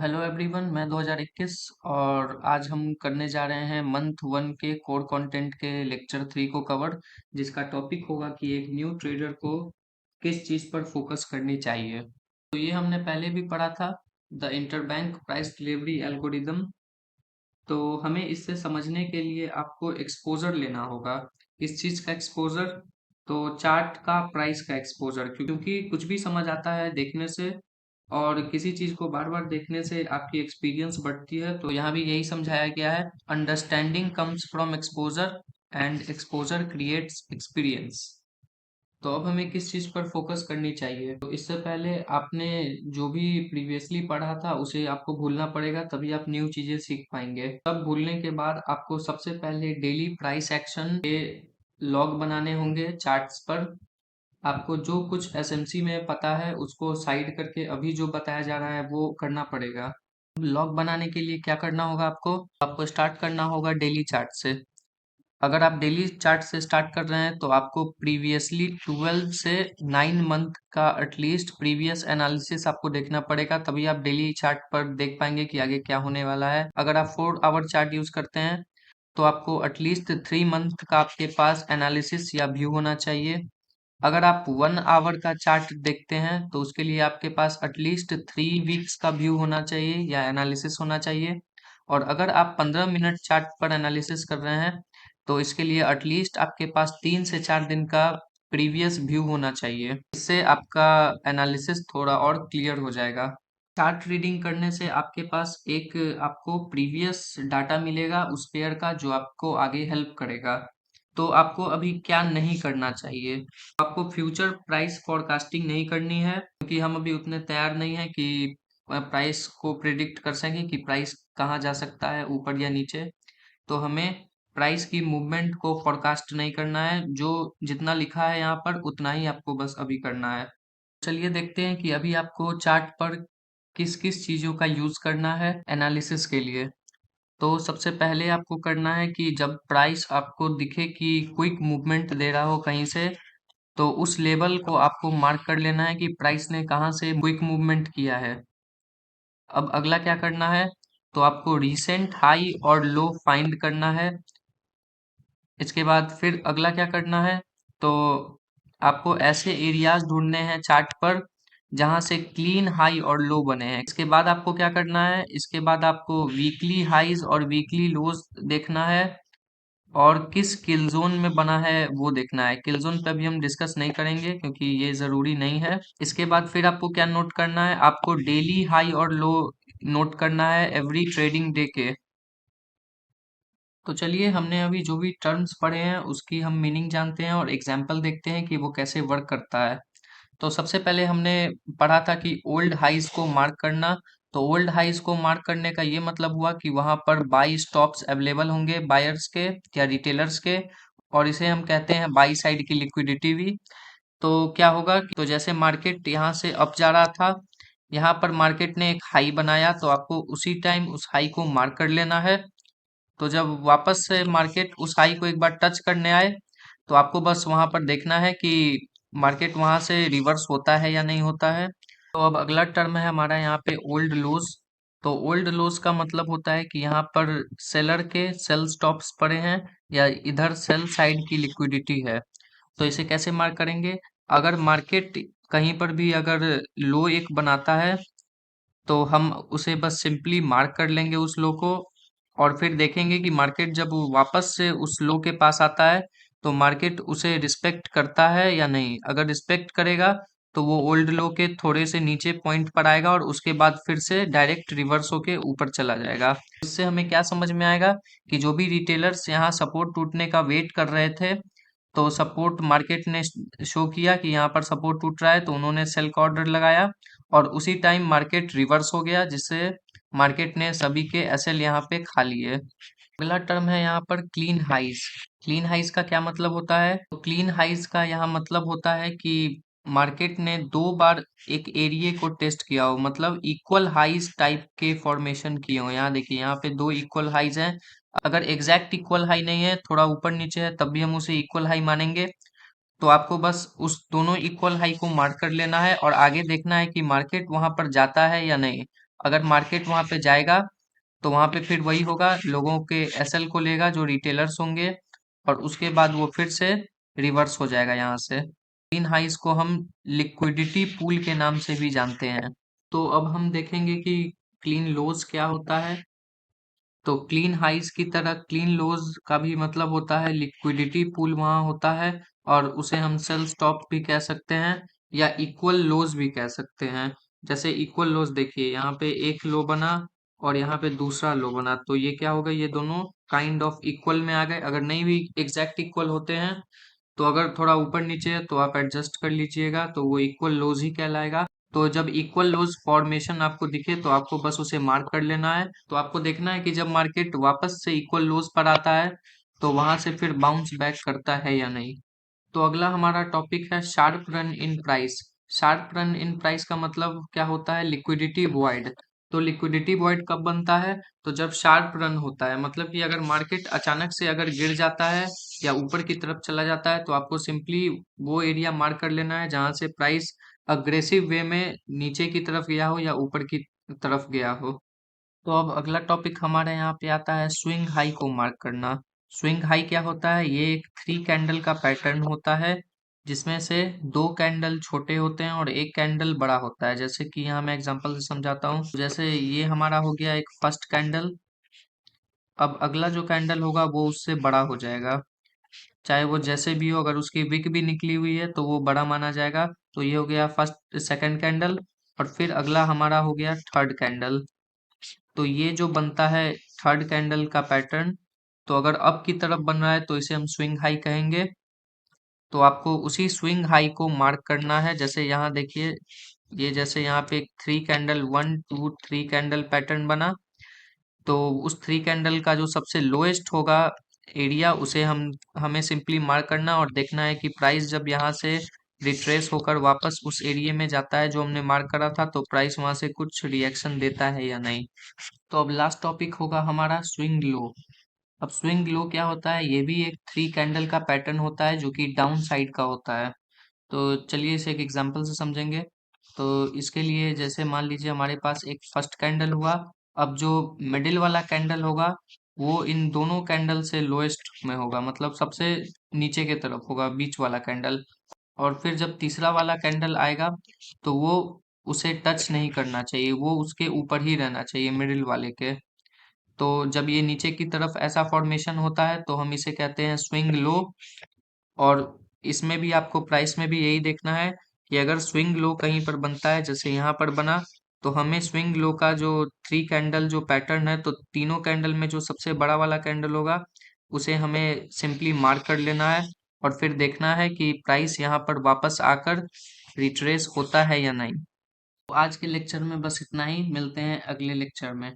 Hello everyone, मैं 2021 और आज हम करने जा रहे हैं मंथ वन के कोर कंटेंट के लेक्चर 3 को कवर, जिसका टॉपिक होगा कि एक न्यू ट्रेडर को किस चीज़ पर फोकस करनी चाहिए। तो ये हमने पहले भी पढ़ा था, the interbank price delivery algorithm. तो हमें इससे समझने के लिए आपको एक्सपोजर लेना होगा। किस चीज़ का एक्सपोजर? तो चार्ट का, प्राइस का एक्सपोजर, क्योंकि कुछ भी समझ आता है देखने से, और किसी चीज को बार बार देखने से आपकी एक्सपीरियंस बढ़ती है। तो यहाँ भी यही समझाया गया है, understanding comes from exposure and exposure creates experience. तो अब हमें किस चीज पर फोकस करनी चाहिए? तो इससे पहले आपने जो भी प्रीवियसली पढ़ा था उसे आपको भूलना पड़ेगा, तभी आप न्यू चीजें सीख पाएंगे। तब भूलने के बाद आपको सबसे पहले डेली प्राइस एक्शन के लॉग बनाने होंगे चार्ट्स पर। आपको जो कुछ एसएमसी में पता है उसको साइड करके अभी जो बताया जा रहा है वो करना पड़ेगा। लॉग बनाने के लिए क्या करना होगा? आपको स्टार्ट करना होगा डेली चार्ट से। अगर आप डेली चार्ट से स्टार्ट कर रहे हैं तो आपको प्रीवियसली 12 से 9 मंथ का एटलीस्ट प्रीवियस एनालिसिस आपको देखना पड़ेगा, तभी आप डेली चार्ट पर देख पाएंगे कि आगे क्या होने वाला है। अगर आप 4 आवर चार्ट यूज करते हैं तो आपको एटलीस्ट 3 मंथ का आपके पास एनालिसिस या व्यू होना चाहिए। अगर आप 1 आवर का चार्ट देखते हैं तो उसके लिए आपके पास एटलीस्ट 3 वीक्स का व्यू होना चाहिए या एनालिसिस होना चाहिए। और अगर आप 15 मिनट चार्ट पर एनालिसिस कर रहे हैं तो इसके लिए एटलीस्ट आपके पास 3 से 4 दिन का प्रीवियस व्यू होना चाहिए। इससे आपका एनालिसिस थोड़ा और क्लियर हो जाएगा। चार्ट रीडिंग करने से आपके पास एक आपको प्रीवियस डाटा मिलेगा उस पेयर का, जो आपको आगे हेल्प करेगा। तो आपको अभी क्या नहीं करना चाहिए? आपको फ्यूचर प्राइस फोरकास्टिंग नहीं करनी है, क्योंकि हम अभी उतने तैयार नहीं हैं कि प्राइस को प्रिडिक्ट कर सकें कि प्राइस कहाँ जा सकता है, ऊपर या नीचे। तो हमें प्राइस की मूवमेंट को फोरकास्ट नहीं करना है। जो जितना लिखा है यहाँ पर उतना ही आपको बस अभी करना है। चलिए देखते हैं कि अभी आपको चार्ट पर किस किस चीजों का यूज करना है एनालिसिस के लिए। तो सबसे पहले आपको करना है कि जब प्राइस आपको दिखे कि क्विक मूवमेंट दे रहा हो कहीं से, तो उस लेवल को आपको मार्क कर लेना है कि प्राइस ने कहाँ से क्विक मूवमेंट किया है। अब अगला क्या करना है? तो आपको रीसेंट हाई और लो फाइंड करना है। इसके बाद फिर अगला क्या करना है? तो आपको ऐसे एरियाज ढूंढने हैं चार्ट पर जहां से क्लीन हाई और लो बने हैं। इसके बाद आपको क्या करना है? इसके बाद आपको वीकली हाईज और वीकली लोज देखना है, और किस किल जोन में बना है वो देखना है। किल जोन पे अभी हम डिस्कस नहीं करेंगे क्योंकि ये जरूरी नहीं है। इसके बाद फिर आपको क्या नोट करना है? आपको डेली हाई और लो नोट करना है एवरी ट्रेडिंग डे के। तो चलिए, हमने अभी जो भी टर्म्स पढ़े हैं उसकी हम मीनिंग जानते हैं और एग्जाम्पल देखते हैं कि वो कैसे वर्क करता है। तो सबसे पहले हमने पढ़ा था कि ओल्ड हाइज को मार्क करना। तो ओल्ड हाइज को मार्क करने का ये मतलब हुआ कि वहां पर बाई स्टॉप्स अवेलेबल होंगे बायर्स के या रिटेलर्स के, और इसे हम कहते हैं बाई साइड की लिक्विडिटी भी। तो क्या होगा तो जैसे मार्केट यहाँ से अप जा रहा था, यहाँ पर मार्केट ने एक हाई बनाया, तो आपको उसी टाइम उस हाई को मार्क कर लेना है। तो जब वापस से मार्केट उस हाई को एक बार टच करने आए, तो आपको बस वहां पर देखना है कि मार्केट वहां से रिवर्स होता है या नहीं होता है। तो अब अगला टर्म है हमारा यहाँ पे ओल्ड लोज। तो ओल्ड लोज का मतलब होता है कि यहाँ पर सेलर के सेल स्टॉप्स पड़े हैं या इधर सेल साइड की लिक्विडिटी है। तो इसे कैसे मार्क करेंगे? अगर मार्केट कहीं पर भी अगर लो एक बनाता है तो हम उसे बस सिंपली मार्क कर लेंगे उस लो को, और फिर देखेंगे कि मार्केट जब वो वापस से उस लो के पास आता है तो मार्केट उसे रिस्पेक्ट करता है या नहीं। अगर रिस्पेक्ट करेगा तो वो ओल्ड लो के थोड़े से नीचे पॉइंट पर आएगा और उसके बाद फिर से डायरेक्ट रिवर्स होके ऊपर चला जाएगा। इससे हमें क्या समझ में आएगा कि जो भी रिटेलर्स यहाँ सपोर्ट टूटने का वेट कर रहे थे, तो सपोर्ट मार्केट ने शो किया कि यहाँ पर सपोर्ट टूट रहा है, तो उन्होंने सेल का ऑर्डर लगाया और उसी टाइम मार्केट रिवर्स हो गया, जिससे मार्केट ने सभी के एसएल यहाँ पे खा लिए। अगला टर्म है यहाँ पर क्लीन हाइज। क्लीन हाइज का क्या मतलब होता है? तो क्लीन हाइज का यहाँ मतलब होता है कि मार्केट ने 2 बार एक एरिया को टेस्ट किया हो, मतलब इक्वल हाइज टाइप के फॉर्मेशन किए हो। यहाँ देखिए, यहाँ पे 2 इक्वल हाइज हैं। अगर एग्जैक्ट इक्वल हाई नहीं है, थोड़ा ऊपर नीचे है, तब भी हम उसे इक्वल हाई मानेंगे। तो आपको बस उस दोनों इक्वल हाई को मार्क कर लेना है और आगे देखना है कि मार्केट वहां पर जाता है या नहीं। अगर मार्केट वहां पे जाएगा तो वहां पे फिर वही होगा, लोगों के एसएल को लेगा जो रिटेलर्स होंगे, और उसके बाद वो फिर से रिवर्स हो जाएगा यहाँ से। इन हाइस को हम लिक्विडिटी पूल के नाम से भी जानते हैं। तो अब हम देखेंगे कि क्लीन लोज क्या होता है। तो क्लीन हाइस की तरह क्लीन लोज का भी मतलब होता है लिक्विडिटी पूल वहां होता है, और उसे हम सेल स्टॉप भी कह सकते हैं या इक्वल लोज भी कह सकते हैं। जैसे इक्वल लोज देखिए, यहाँ पे एक लो बना और यहाँ पे दूसरा लो बना, तो ये क्या हो गया, ये दोनों काइंड ऑफ इक्वल में आ गए। अगर नहीं भी एग्जैक्ट इक्वल होते हैं तो अगर थोड़ा ऊपर नीचे है तो आप एडजस्ट कर लीजिएगा, तो वो इक्वल लोज ही कहलाएगा। तो जब इक्वल लोज फॉर्मेशन आपको दिखे तो आपको बस उसे मार्क कर लेना है। तो आपको देखना है कि जब मार्केट वापस से इक्वल लोज पर आता है तो वहां से फिर बाउंस बैक करता है या नहीं। तो अगला हमारा टॉपिक है sharp run in price. Sharp run in price का मतलब क्या होता है, लिक्विडिटी वॉइड। तो लिक्विडिटी वॉइड कब बनता है, तो जब शार्प रन होता है, मतलब कि अगर मार्केट अचानक से अगर गिर जाता है या ऊपर की तरफ चला जाता है तो आपको सिंपली वो एरिया मार्क कर लेना है जहां से प्राइस अग्रेसिव वे में नीचे की तरफ गया हो या ऊपर की तरफ गया हो। तो अब अगला टॉपिक हमारे यहाँ पे आता है स्विंग हाई को मार्क करना। स्विंग हाई क्या होता है, ये एक 3 कैंडल का पैटर्न होता है जिसमें से 2 कैंडल छोटे होते हैं और एक कैंडल बड़ा होता है। जैसे कि यहाँ मैं एग्जांपल से समझाता हूँ, जैसे ये हमारा हो गया एक फर्स्ट कैंडल। अब अगला जो कैंडल होगा वो उससे बड़ा हो जाएगा, चाहे वो जैसे भी हो, अगर उसकी विक भी निकली हुई है तो वो बड़ा माना जाएगा। तो ये हो गया फर्स्ट सेकंड कैंडल, और फिर अगला हमारा हो गया थर्ड कैंडल। तो ये जो बनता है थर्ड कैंडल का पैटर्न, तो अगर अप की तरफ बन रहा है तो इसे हम स्विंग हाई कहेंगे। तो आपको उसी स्विंग हाई को मार्क करना है। जैसे यहाँ देखिए, ये जैसे यहाँ पे 3 कैंडल 1 2 3 कैंडल पैटर्न बना, तो उस 3 कैंडल का जो सबसे लोएस्ट होगा एरिया, उसे हमें सिंपली मार्क करना और देखना है कि प्राइस जब यहाँ से रिट्रेस होकर वापस उस एरिया में जाता है जो हमने मार्क करा था, तो प्राइस वहां से कुछ रिएक्शन देता है या नहीं। तो अब लास्ट टॉपिक होगा हमारा स्विंग लो। अब स्विंग लो क्या होता है, ये भी एक 3 कैंडल का पैटर्न होता है जो कि डाउन साइड का होता है। तो चलिए इसे एक एग्जांपल से समझेंगे। तो इसके लिए जैसे मान लीजिए हमारे पास एक फर्स्ट कैंडल हुआ। अब जो मिडिल वाला कैंडल होगा वो इन दोनों कैंडल से लोएस्ट में होगा, मतलब सबसे नीचे के तरफ होगा बीच वाला कैंडल। और फिर जब तीसरा वाला कैंडल आएगा तो वो उसे टच नहीं करना चाहिए, वो उसके ऊपर ही रहना चाहिए मिडिल वाले के। तो जब ये नीचे की तरफ ऐसा फॉर्मेशन होता है तो हम इसे कहते हैं स्विंग लो। और इसमें भी आपको प्राइस में भी यही देखना है कि अगर स्विंग लो कहीं पर बनता है, जैसे यहाँ पर बना, तो हमें स्विंग लो का जो 3 कैंडल जो पैटर्न है, तो तीनों कैंडल में जो सबसे बड़ा वाला कैंडल होगा उसे हमें सिंपली मार्क कर लेना है, और फिर देखना है कि प्राइस यहाँ पर वापस आकर रिट्रेस होता है या नहीं। तो आज के लेक्चर में बस इतना ही, मिलते हैं अगले लेक्चर में।